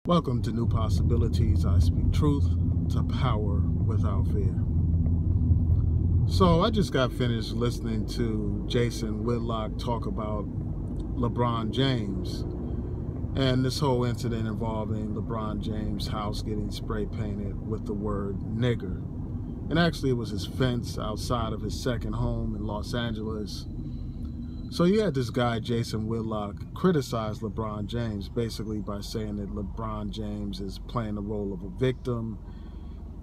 Welcome to New Possibilities. I speak truth to power without fear. So I just got finished listening to Jason Whitlock talk about LeBron James and this whole incident involving LeBron James' house getting spray painted with the word nigger. And actually it was his fence outside of his second home in Los Angeles. So you had this guy, Jason Whitlock, criticize LeBron James basically by saying that LeBron James is playing the role of a victim.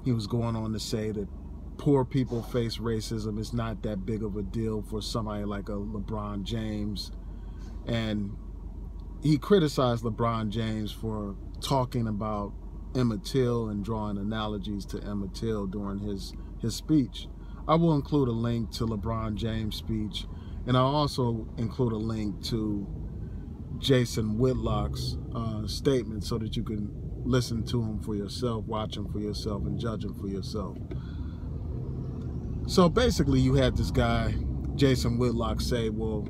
He was going on to say that poor people face racism. It's not that big of a deal for somebody like a LeBron James. And he criticized LeBron James for talking about Emmett Till and drawing analogies to Emmett Till during his speech. I will include a link to LeBron James' speech, and I'll also include a link to Jason Whitlock's statement so that you can listen to him for yourself, watch him for yourself, and judge him for yourself. So basically you had this guy, Jason Whitlock, say, well,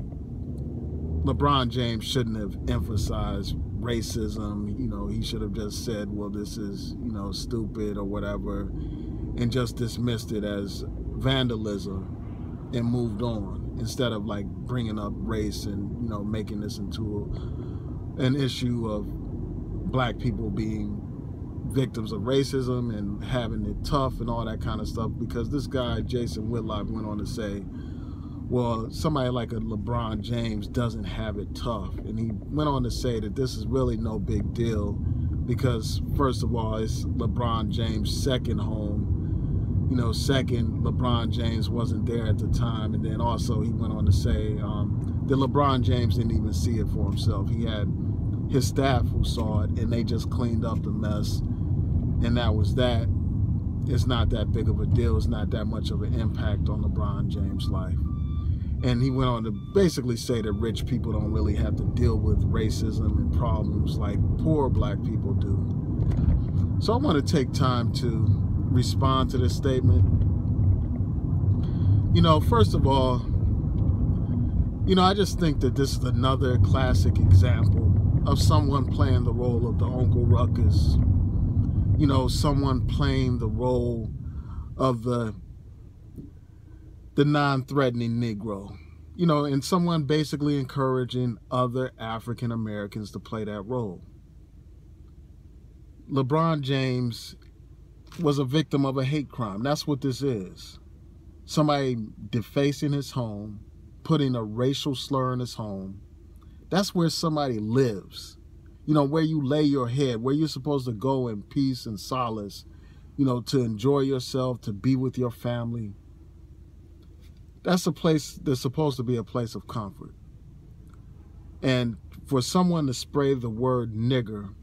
LeBron James shouldn't have emphasized racism. You know, he should have just said, well, this is, stupid or whatever, and just dismissed it as vandalism and moved on, instead of like bringing up race and making this into an issue of black people being victims of racism and having it tough and all that kind of stuff. Because this guy Jason Whitlock went on to say, well, somebody like a LeBron James doesn't have it tough, and he went on to say that this is really no big deal because, first of all, it's LeBron James' second home. Second, LeBron James wasn't there at the time. And then also he went on to say that LeBron James didn't even see it for himself. He had his staff who saw it, and they just cleaned up the mess. And that was that. It's not that big of a deal. It's not that much of an impact on LeBron James' life. And he went on to basically say that rich people don't really have to deal with racism and problems like poor black people do. So I want to take time to respond to this statement. First of all, I just think that this is another classic example of someone playing the role of the Uncle Ruckus. Someone playing the role of the non-threatening Negro. And someone basically encouraging other African Americans to play that role. LeBron James was a victim of a hate crime. That's what this is. Somebody defacing his home, putting a racial slur in his home. That's where somebody lives. Where you lay your head, where you're supposed to go in peace and solace, to enjoy yourself, to be with your family. That's a place that's supposed to be a place of comfort. And for someone to spray the word nigger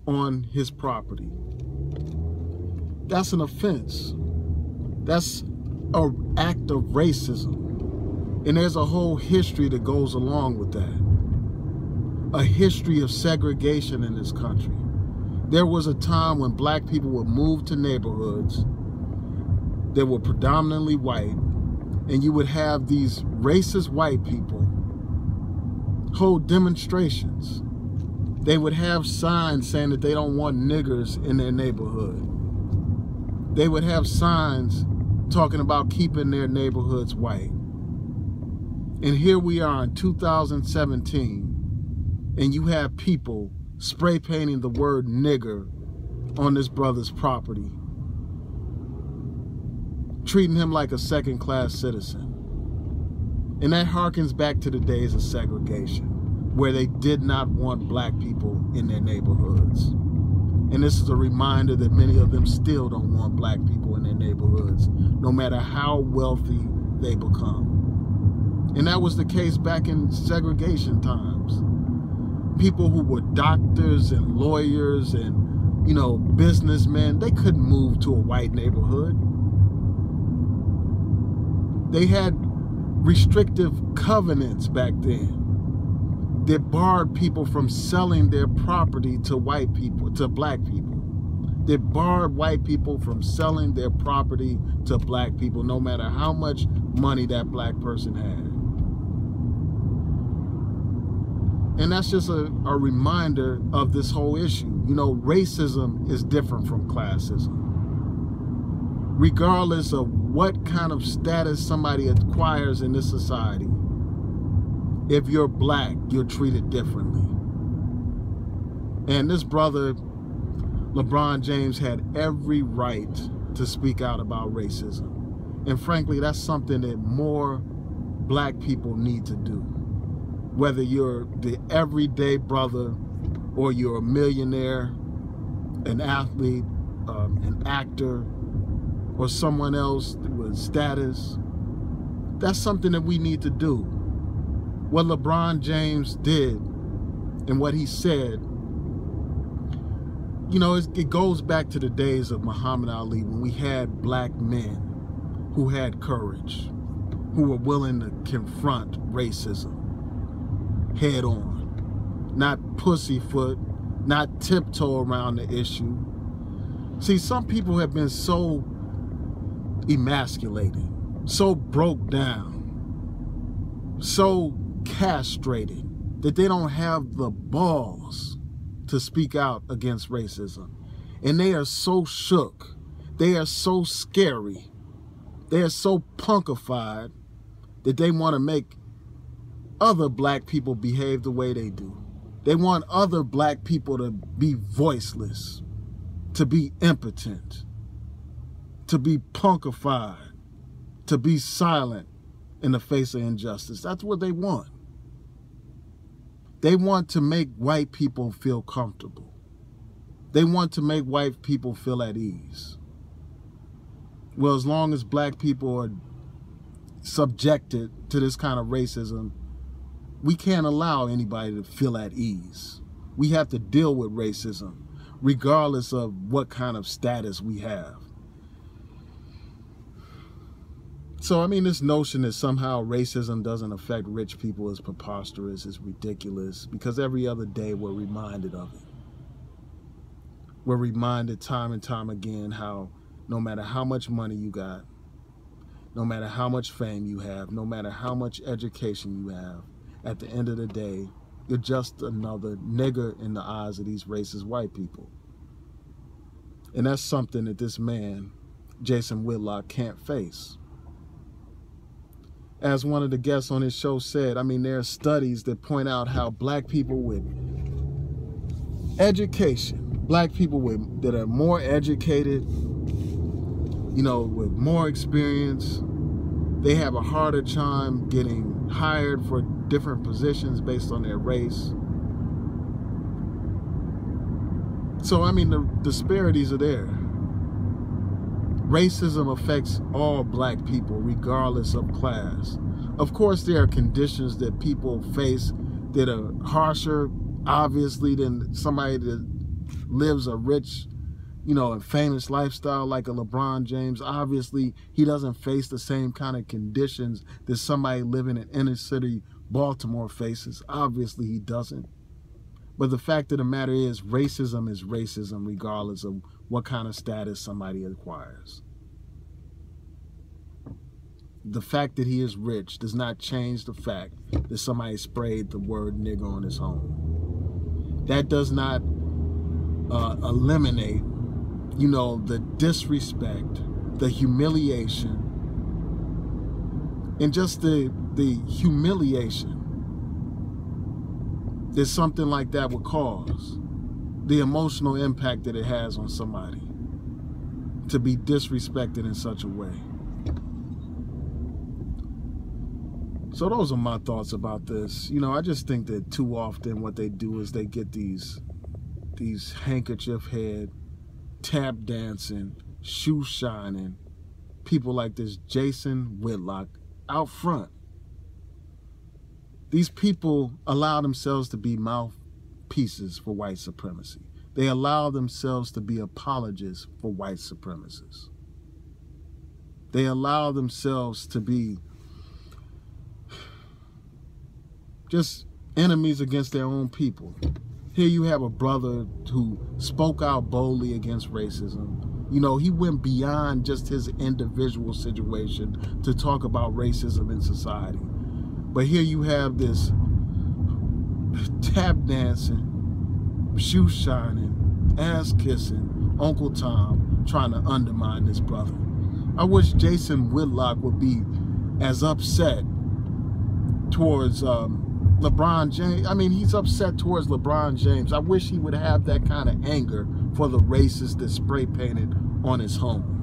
on his property, that's an offense. That's an act of racism. And there's a whole history that goes along with that. A history of segregation in this country. There was a time when black people would move to neighborhoods that were predominantly white, and you would have these racist white people hold demonstrations. They would have signs saying that they don't want niggers in their neighborhood. They would have signs talking about keeping their neighborhoods white. And here we are in 2017, and you have people spray painting the word nigger on this brother's property, treating him like a second-class citizen. And that harkens back to the days of segregation, where they did not want black people in their neighborhoods. And this is a reminder that many of them still don't want black people in their neighborhoods, no matter how wealthy they become. And that was the case back in segregation times. People who were doctors and lawyers and, businessmen, they couldn't move to a white neighborhood. They had restrictive covenants back then that barred people from selling their property to white people, to black people. That barred white people from selling their property to black people, no matter how much money that black person had. And that's just a reminder of this whole issue. You know, racism is different from classism. Regardless of what kind of status somebody acquires in this society, if you're black, you're treated differently. And this brother, LeBron James, had every right to speak out about racism. And frankly, that's something that more black people need to do. Whether you're the everyday brother or you're a millionaire, an athlete, an actor, or someone else with status, that's something that we need to do. What LeBron James did and what he said, you know, it goes back to the days of Muhammad Ali, when we had black men who had courage, who were willing to confront racism head on, not pussyfoot, not tiptoe around the issue. See, some people have been so emasculated, so broke down, so castrated that they don't have the balls to speak out against racism. And they are so shook, they are so scary, they are so punkified that they want to make other black people behave the way they do. They want other black people to be voiceless, to be impotent, to be punkified, to be silent in the face of injustice. That's what they want. They want to make white people feel comfortable. They want to make white people feel at ease. Well, as long as black people are subjected to this kind of racism, we can't allow anybody to feel at ease. We have to deal with racism, regardless of what kind of status we have. So, I mean, this notion that somehow racism doesn't affect rich people is preposterous, is ridiculous, because every other day we're reminded of it. We're reminded time and time again how no matter how much money you got, no matter how much fame you have, no matter how much education you have, at the end of the day, you're just another nigger in the eyes of these racist white people. And that's something that this man, Jason Whitlock, can't face. As one of the guests on his show said, I mean, there are studies that point out how black people with education, black people that are more educated, you know, with more experience, they have a harder time getting hired for different positions based on their race. So, I mean, the disparities are there. Racism affects all black people, regardless of class. Of course, there are conditions that people face that are harsher, obviously, than somebody that lives a rich, you know, and famous lifestyle like a LeBron James. Obviously, he doesn't face the same kind of conditions that somebody living in inner city Baltimore faces. Obviously, he doesn't. But the fact of the matter is racism, regardless of what kind of status somebody acquires. The fact that he is rich does not change the fact that somebody sprayed the word nigger on his home. That does not eliminate, you know, the disrespect, the humiliation, and just the humiliation that something like that would cause, the emotional impact that it has on somebody to be disrespected in such a way. So those are my thoughts about this. You know, I just think that too often what they do is they get these handkerchief head, tap dancing, shoe shining people like this Jason Whitlock out front. These people allow themselves to be mouthpieces for white supremacy. They allow themselves to be apologists for white supremacists. They allow themselves to be just enemies against their own people. Here you have a brother who spoke out boldly against racism. You know, he went beyond just his individual situation to talk about racism in society. But here you have this tap dancing, shoe shining, ass kissing Uncle Tom trying to undermine this brother. I wish Jason Whitlock would be as upset towards LeBron James. I mean, he's upset towards LeBron James. I wish he would have that kind of anger for the racist that spray painted on his home.